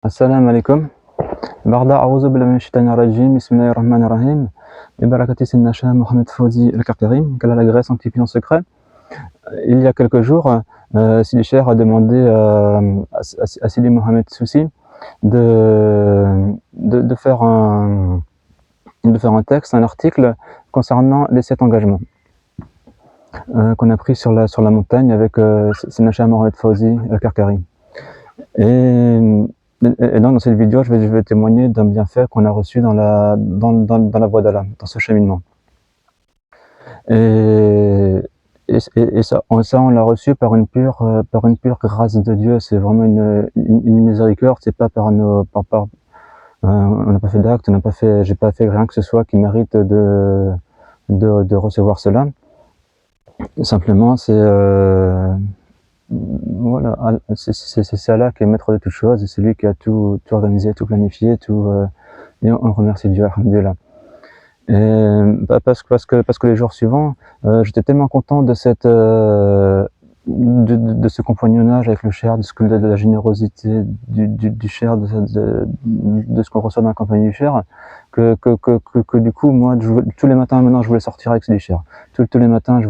Assalamu alaikum. Barda a'ouzou billahi minash shaitanir rajim. Bismillahir rahmanir rahim. Et barakati Sayyidina Cheikh Mohamed Fawzi al-Karkari, qu'Allah la grâce sanctifie en secret. Il y a quelques jours, Sidi Cheikh a demandé à Sidi Mohamed Soussi de faire un texte, un article concernant les 7 engagements qu'on a pris sur la montagne avec Sayyidina Cheikh Mohamed Fawzi al-Karkari. Et donc dans cette vidéo, je vais témoigner d'un bienfait qu'on a reçu dans la voie d'Allah, dans ce cheminement. Et ça, on l'a reçu par une pure grâce de Dieu. C'est vraiment une miséricorde. C'est pas par nos, on n'a pas fait d'acte, j'ai pas fait rien que ce soit qui mérite de recevoir cela. Simplement, c'est voilà, c'est Allah qui est maître de toutes choses, et c'est lui qui a tout organisé, tout planifié, et on remercie Dieu, alhamdoulilah. Parce que les jours suivants, j'étais tellement content de ce compagnonnage avec le Cher, de la générosité du Cher, de ce qu'on reçoit dans la compagnie du Cher, que du coup, moi, tous les matins maintenant, je voulais sortir avec Sidi Cher. Tous les matins,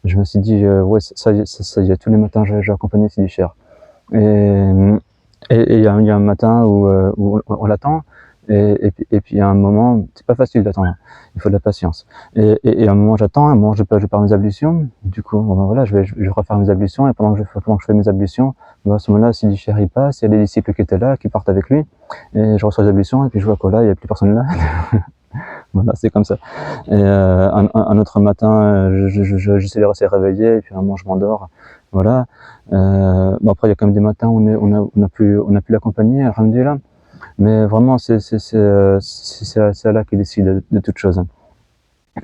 je me suis dit, ouais, ça y est, tous les matins, j'ai accompagné Sidi Cher. Et il y a un matin où on l'attend, et puis il y a un moment, c'est pas facile d'attendre, il faut de la patience. Et à un moment j'attends, à un moment je pars mes ablutions, du coup, ben voilà, je vais refaire mes ablutions, et pendant que je fais mes ablutions, ben à ce moment-là, Sidi Cher il passe, il y a des disciples qui étaient là, qui partent avec lui, et je reçois les ablutions, et puis je vois que là, il n'y a plus personne là. Voilà, c'est comme ça. Et un autre matin, j'essaie de rester réveillé, et puis à un moment je m'endors. Voilà. Bon, après il y a quand même des matins où on a pu l'accompagner, alhamdoulilah. Mais vraiment, c'est Allah qui décide de toutes choses.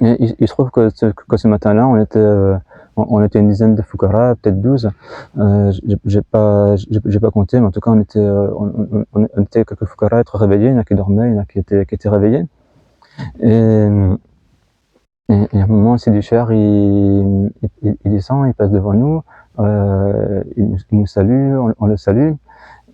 Et il se trouve que ce matin-là, on était une dizaine de Fukara, peut-être 12. J'ai pas compté, mais en tout cas, on était quelques Fukara à être réveillés. Il y en a qui dormaient, il y en a qui étaient réveillés. Et à un moment, Sidi Cher, il descend, il passe devant nous, il nous salue, on le salue.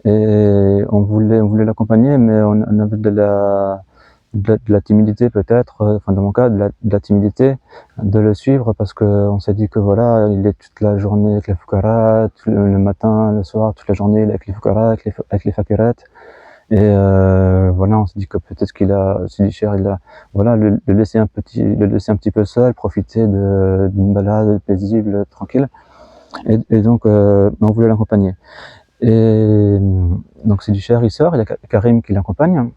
Et on voulait l'accompagner, mais on avait de la timidité peut-être, enfin dans mon cas, de la timidité de le suivre, parce qu'on s'est dit que voilà, il est toute la journée avec les Fukara, le matin, le soir, toute la journée avec les Fukara, avec les Fakirat. Et voilà, on s'est dit que peut-être Sidi Cher, voilà, le laisser un petit peu seul, profiter d'une balade paisible, tranquille. Et donc, on voulait l'accompagner. Et donc Sidi Cher, il sort, il y a Karim qui l'accompagne.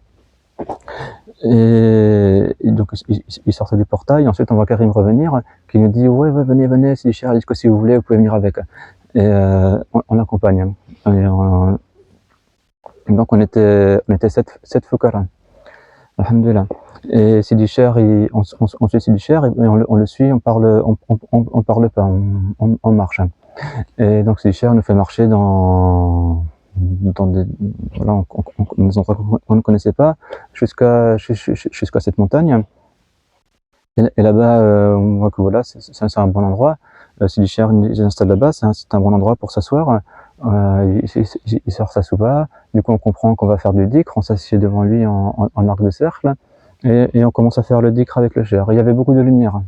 Et donc il sort du portail, ensuite on voit Karim revenir, qui nous dit ouais, venez, Sidi Cher, dites que si vous voulez, vous pouvez venir avec. Et on l'accompagne. Donc on était 7 Fukara, alhamdoulilah. Et Sidi Cher, on suit Sidi Cher, et on le suit, on parle pas, on marche. Et donc Sidi Cher nous fait marcher dans voilà, des endroits qu'on ne connaissait pas, jusqu'à cette montagne. Et là-bas, on voit que voilà, c'est un bon endroit. Sidi Cher s'installe là-bas, c'est un bon endroit pour s'asseoir. Il sort sa souba, du coup on comprend qu'on va faire du dhikr, on s'assied devant lui en arc de cercle, et on commence à faire le dhikr avec le Cher. Il y avait beaucoup de lumière,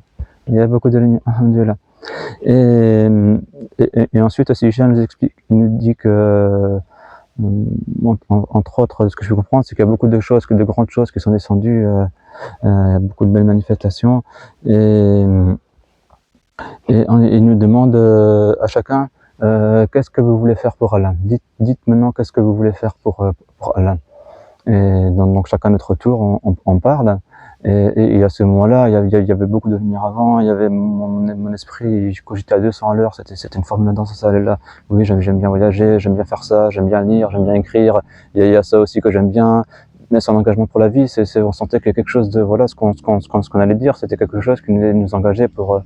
alhamdoulilah. Et ensuite, Sidi Cher il nous dit que, entre autres, ce que je comprends, c'est qu'il y a beaucoup de grandes choses qui sont descendues, beaucoup de belles manifestations, et il nous demande à chacun, qu'est-ce que vous voulez faire pour Allah? Dites maintenant qu'est-ce que vous voulez faire pour Allah. Et donc chacun à notre tour, on parle. Et à ce moment-là, il y avait beaucoup de lumière avant, il y avait mon esprit, je cogitais à 200 à l'heure, c'était une formule dans ça là. Oui, j'aime bien voyager, j'aime bien faire ça, j'aime bien lire, j'aime bien écrire, il y a ça aussi que j'aime bien. Mais c'est un engagement pour la vie, on sentait qu'il y a quelque chose de, voilà, ce qu'on allait dire, c'était quelque chose qui nous engageait pour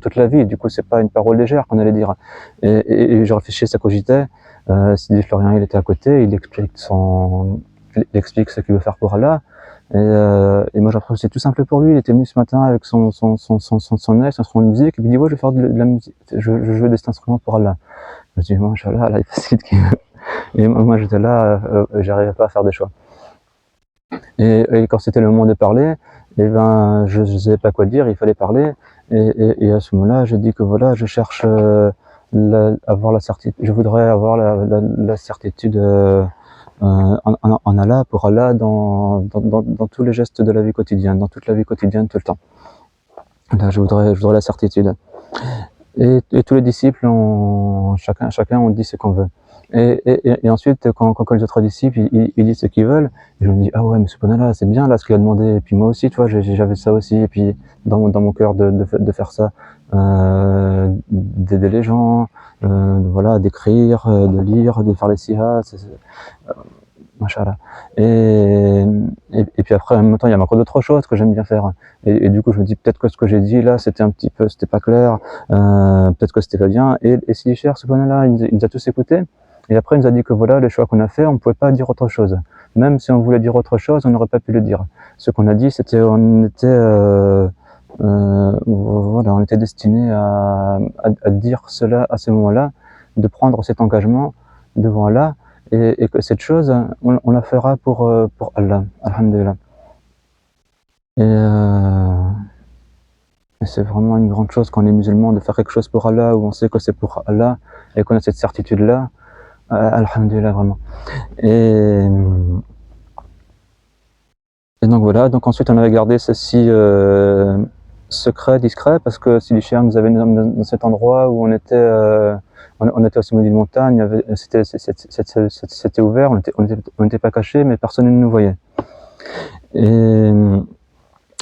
toute la vie. Du coup, c'est pas une parole légère qu'on allait dire. Et je réfléchissais, ça cogitait. Sidi Florian, il était à côté, il explique ce qu'il veut faire pour Allah. Et moi j'approche, c'est tout simple pour lui. Il était venu ce matin avec son instrument de musique, et il me dit ouais, je vais faire de la musique, je joue de cet instrument pour Allah. Je dis machallah, Allah il facilite Et moi j'étais là, j'arrivais pas à faire des choix. Et quand c'était le moment de parler, et ben je ne savais pas quoi dire, il fallait parler. Et à ce moment-là, je dis que voilà, je cherche avoir la certitude, je voudrais avoir la certitude en Allah, pour Allah dans tous les gestes de la vie quotidienne, dans toute la vie quotidienne, tout le temps. Là, je voudrais la certitude. Et tous les disciples, chacun on dit ce qu'on veut. Et ensuite, quand les autres disciples ils disent ce qu'ils veulent, et je me dis ah ouais, mais subhanallah, c'est bien là ce qu'il a demandé. Et puis moi aussi, tu vois, j'avais ça aussi. Et puis dans mon cœur de faire ça, d'aider les gens, voilà, d'écrire, de lire, de faire les sihas, machallah. Et puis après, en même temps, il y a encore d'autres choses que j'aime bien faire. Et du coup, je me dis peut-être que ce que j'ai dit là, c'était pas clair, peut-être que c'était pas bien. Et Sidi Cher, subhanallah, il nous a tous écoutés. Et après, il nous a dit que voilà, les choix qu'on a fait, on ne pouvait pas dire autre chose. Même si on voulait dire autre chose, on n'aurait pas pu le dire. Ce qu'on a dit, c'était, voilà, on était destiné à dire cela à ce moment-là, de prendre cet engagement devant Allah, et que cette chose, on la fera pour Allah, alhamdulillah. Et c'est vraiment une grande chose quand on est musulman de faire quelque chose pour Allah, où on sait que c'est pour Allah, et qu'on a cette certitude-là, alhamdulillah, vraiment. Et donc voilà, donc ensuite on avait gardé ceci secret, discret, parce que Sidi Cher nous avait dans cet endroit où on était au sommet d'une montagne, c'était ouvert, on n'était pas cachés, mais personne ne nous voyait. Et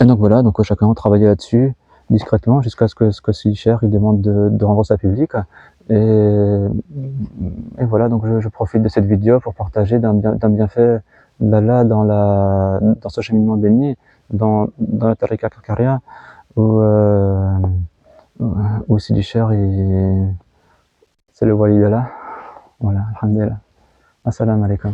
donc voilà, donc chacun travaillait là-dessus discrètement jusqu'à ce que Sidi Cher il demande de rendre ça public. Et voilà, donc je profite de cette vidéo pour partager d'un bienfait d'Allah dans ce cheminement béni, dans la tariqa Karkaria, où Sidi Cher c'est le wali d'Allah. Voilà, alhamdulillah. Assalamu alaikum.